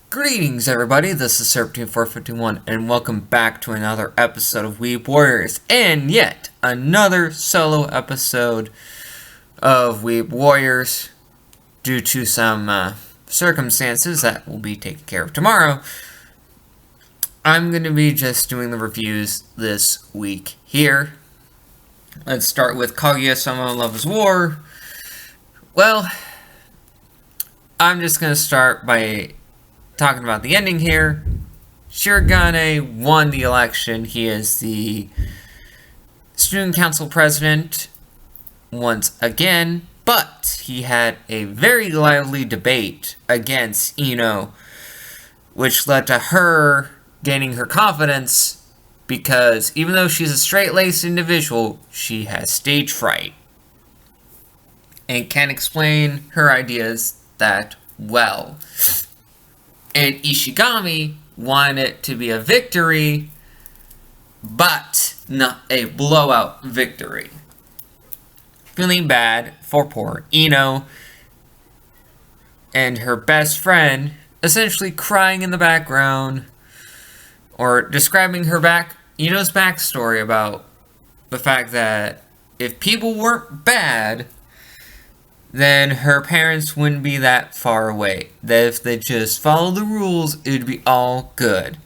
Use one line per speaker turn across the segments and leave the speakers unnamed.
Greetings, everybody. This is Serpentine451, and welcome back to another episode of Weeb Warriors, and yet another solo episode of Weeb Warriors due to some circumstances that will be taken care of tomorrow. I'm going to be just doing the reviews this week here. Let's start with Kaguya-sama Love is War. Well, I'm just going to start by talking about the ending here. Shirogane won the election. He is the student council president once again, but he had a very lively debate against Ino, which led to her gaining her confidence because even though she's a straight-laced individual, she has stage fright and can't explain her ideas that well. And Ishigami wanted it to be a victory, but not a blowout victory. Feeling bad for poor Ino and her best friend essentially crying in the background or describing Ino's backstory about the fact that if people weren't bad, then her parents wouldn't be that far away. That if they just followed the rules, it would be all good.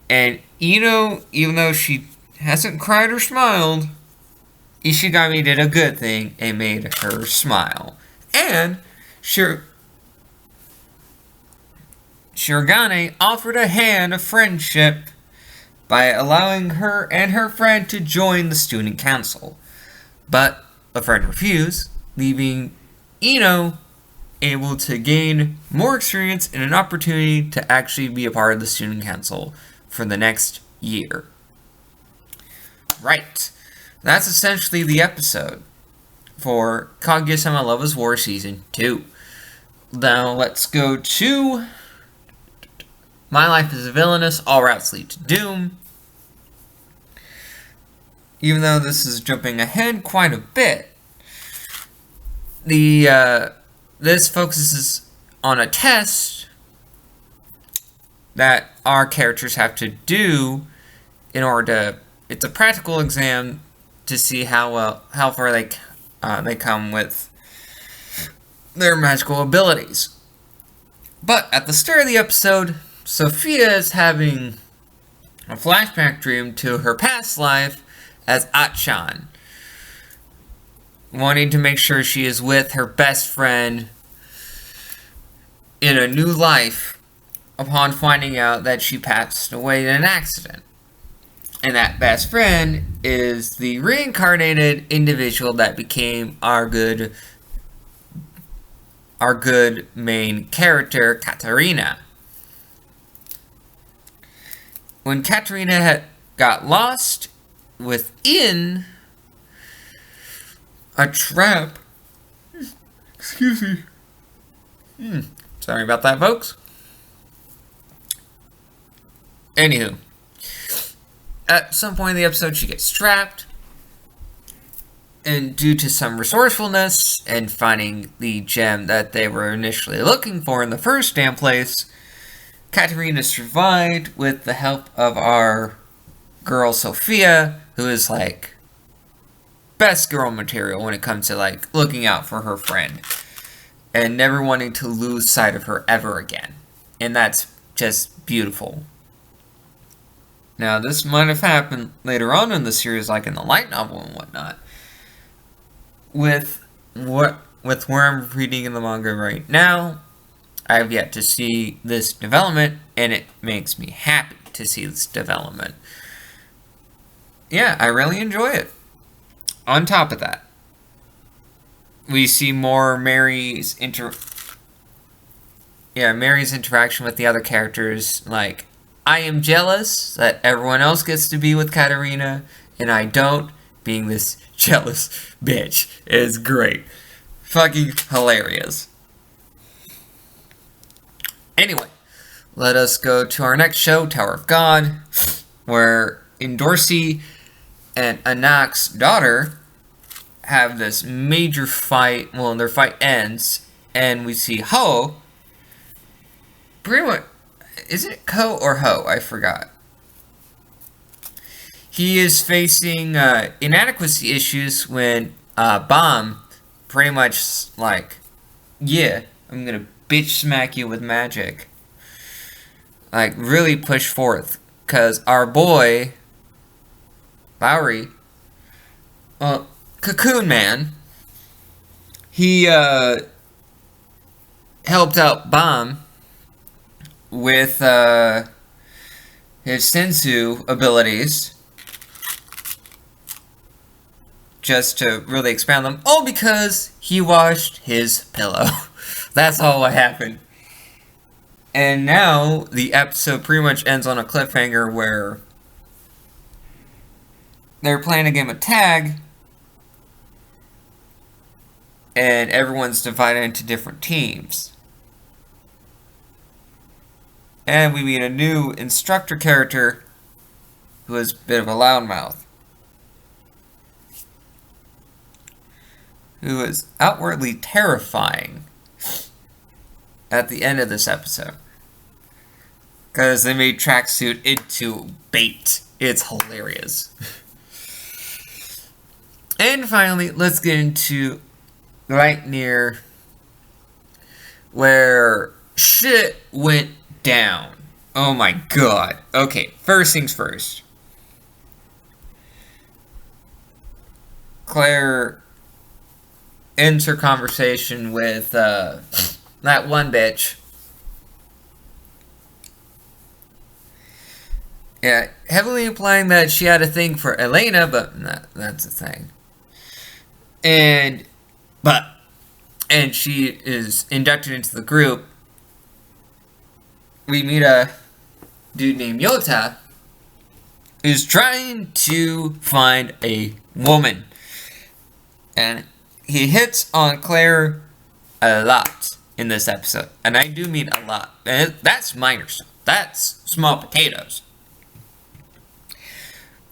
And Ino, even though she hasn't cried or smiled, Ishigami did a good thing and made her smile. And Shirogane offered a hand of friendship by allowing her and her friend to join the student council. But a friend refused, leaving Ino able to gain more experience and an opportunity to actually be a part of the student council for the next year. Right. That's essentially the episode for Kaguya-sama Love is War Season 2. Now let's go to My Life is Villainous, All Routes Lead to Doom. Even though this is jumping ahead quite a bit, this focuses on a test that our characters have to do in order to. It's a practical exam to see how far they come with their magical abilities. But at the start of the episode, Sophia is having a flashback dream to her past life as Achan, wanting to make sure she is with her best friend in a new life upon finding out that she passed away in an accident. And that best friend is the reincarnated individual that became our good main character, Katarina. When Katarina got lost within a trap. Excuse me. Sorry about that, folks. Anywho, at some point in the episode, she gets trapped. And due to some resourcefulness and finding the gem that they were initially looking for in the first damn place, Katarina survived with the help of our girl Sophia, who is like best girl material when it comes to like looking out for her friend and never wanting to lose sight of her ever again. And that's just beautiful. Now, this might have happened later on in the series, like in the light novel and whatnot. With where I'm reading in the manga right now, I have yet to see this development, and it makes me happy to see this development. Yeah, I really enjoy it. On top of that, we see more Mary's interaction with the other characters. Like, I am jealous that everyone else gets to be with Katarina, and I don't. Being this jealous bitch is great. Fucking hilarious. Anyway, let us go to our next show, Tower of God, where Dorsey and Anak's daughter have this major fight. Well, their fight ends, and we see Ho pretty much, is it Ko or Ho? I forgot. He is facing inadequacy issues when Bomb pretty much like, yeah, I'm gonna bitch smack you with magic. Like, really push forth. Because our boy, Lowry, Cocoon Man, he helped out Bomb with his Senzu abilities. Just to really expand them. All because he washed his pillow. That's all what happened. And now, the episode pretty much ends on a cliffhanger where they're playing a game of tag, and everyone's divided into different teams. And we meet a new instructor character who is a bit of a loudmouth, who is outwardly terrifying at the end of this episode. Because they made tracksuit into bait. It's hilarious. And finally, let's get into right near where shit went down. Oh my god. Okay, first things first. Claire ends her conversation with that one bitch. Yeah, heavily implying that she had a thing for Elena, but that's a thing. And she is inducted into the group. We meet a dude named Yota who's trying to find a woman. And he hits on Claire a lot in this episode. And I do mean a lot. And that's minor stuff. That's small potatoes.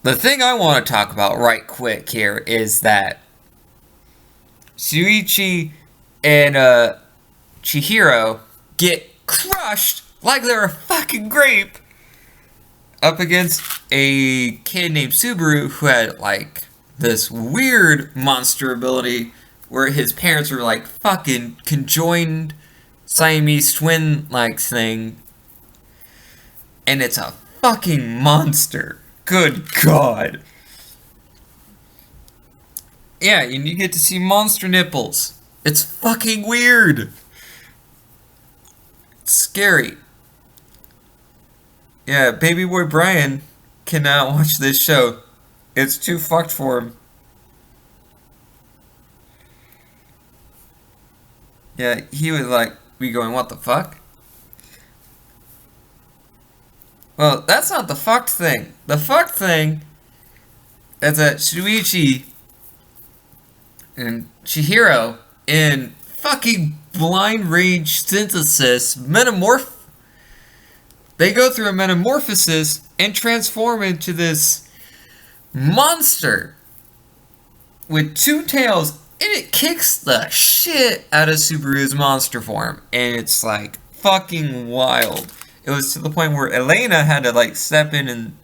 The thing I want to talk about right quick here is that Shuichi and Chihiro get crushed like they're a fucking grape up against a kid named Subaru who had like this weird monster ability where his parents were like fucking conjoined Siamese twin like thing, and it's a fucking monster. Good God. Yeah, and you get to see monster nipples. It's fucking weird. It's scary. Yeah, baby boy Brian cannot watch this show. It's too fucked for him. Yeah, he was like, be going, what the fuck? Well, that's not the fucked thing. The fucked thing is that Shuichi and Chihiro in fucking blind rage synthesis they go through a metamorphosis and transform into this monster with two tails, and it kicks the shit out of Subaru's monster form, and it's like fucking wild. It was to the point where Elena had to like step in and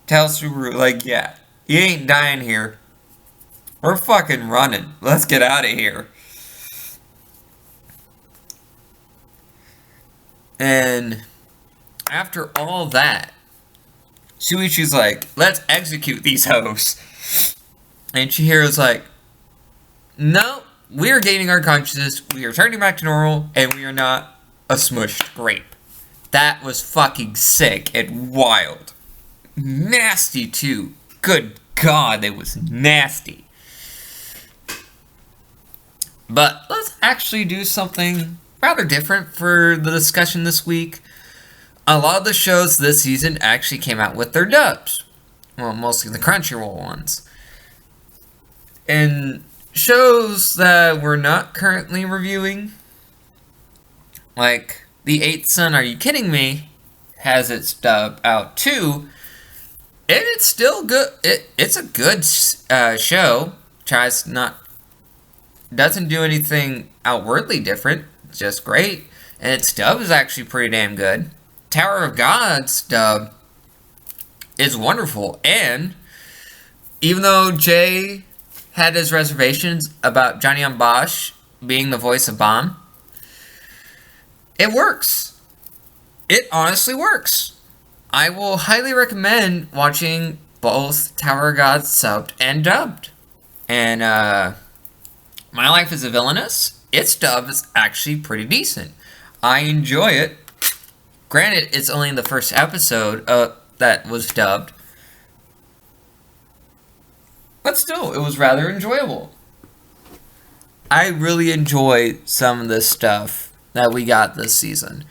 tell Subaru like, yeah, you ain't dying here. We're fucking running. Let's get out of here. And after all that, Shuichi's like, let's execute these hoes. And Chihiro's like, no, we are gaining our consciousness, we are turning back to normal, and we are not a smushed grape. That was fucking sick and wild. Nasty, too. Good God, that was nasty. But let's actually do something rather different for the discussion this week. A lot of the shows this season actually came out with their dubs. Well, mostly the Crunchyroll ones. And shows that we're not currently reviewing, like The Eighth Son, Are You Kidding Me? Has its dub out too. And it's still good. It's a good show. Doesn't do anything outwardly different. Just great. and its dub is actually pretty damn good. Tower of God's dub is wonderful, and even though Jay had his reservations about Johnny Bosch being the voice of Bomb, it works. It honestly works. I will highly recommend watching both Tower of God subbed and dubbed. And My Life as a Villainess, its dub is actually pretty decent. I enjoy it. Granted, it's only the first episode that was dubbed, but still, it was rather enjoyable. I really enjoy some of this stuff that we got this season.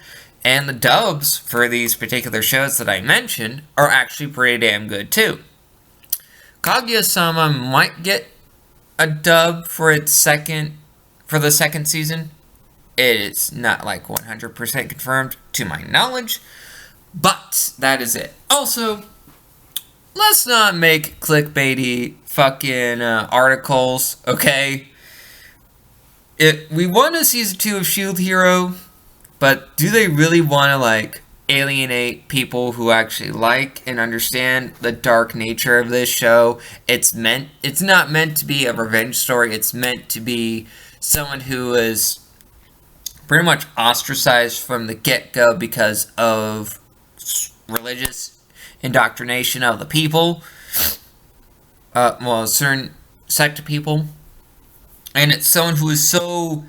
And the dubs for these particular shows that I mentioned are actually pretty damn good too. Kaguya-sama might get a dub for the second season. It's not like 100% confirmed to my knowledge, but that is it. Also, let's not make clickbaity fucking articles, okay? We want a season 2 of Shield Hero, but do they really want to like alienate people who actually like and understand the dark nature of this show? It's not meant to be a revenge story. It's meant to be someone who is pretty much ostracized from the get-go because of religious indoctrination of the people. A certain sect of people. And it's someone who is so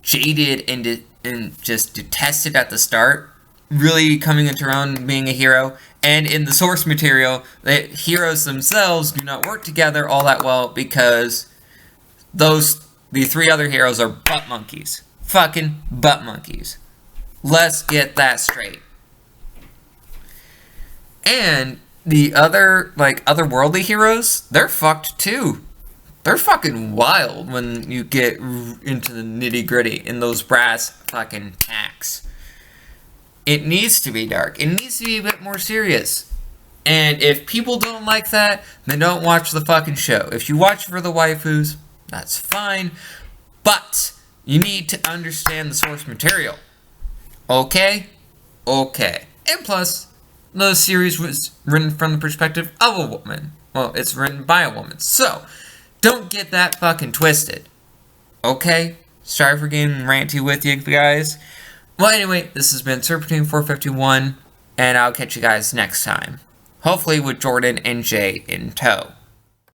jaded and just detested at the start, really coming into her own being a hero. And in the source material, the heroes themselves do not work together all that well because the 3 other heroes are butt monkeys. Fucking butt monkeys. Let's get that straight. And the other otherworldly heroes, they're fucked too. They're fucking wild when you get into the nitty gritty in those brass fucking tacks. It needs to be dark. It needs to be a bit more serious. And if people don't like that, then don't watch the fucking show. If you watch for the waifus, that's fine. But you need to understand the source material. Okay? Okay. And plus, the series was written from the perspective of a woman. Well, it's written by a woman. So, don't get that fucking twisted. Okay? Sorry for getting ranty with you guys. Well, anyway, this has been Serpentine 451, and I'll catch you guys next time. Hopefully with Jordan and Jay in tow.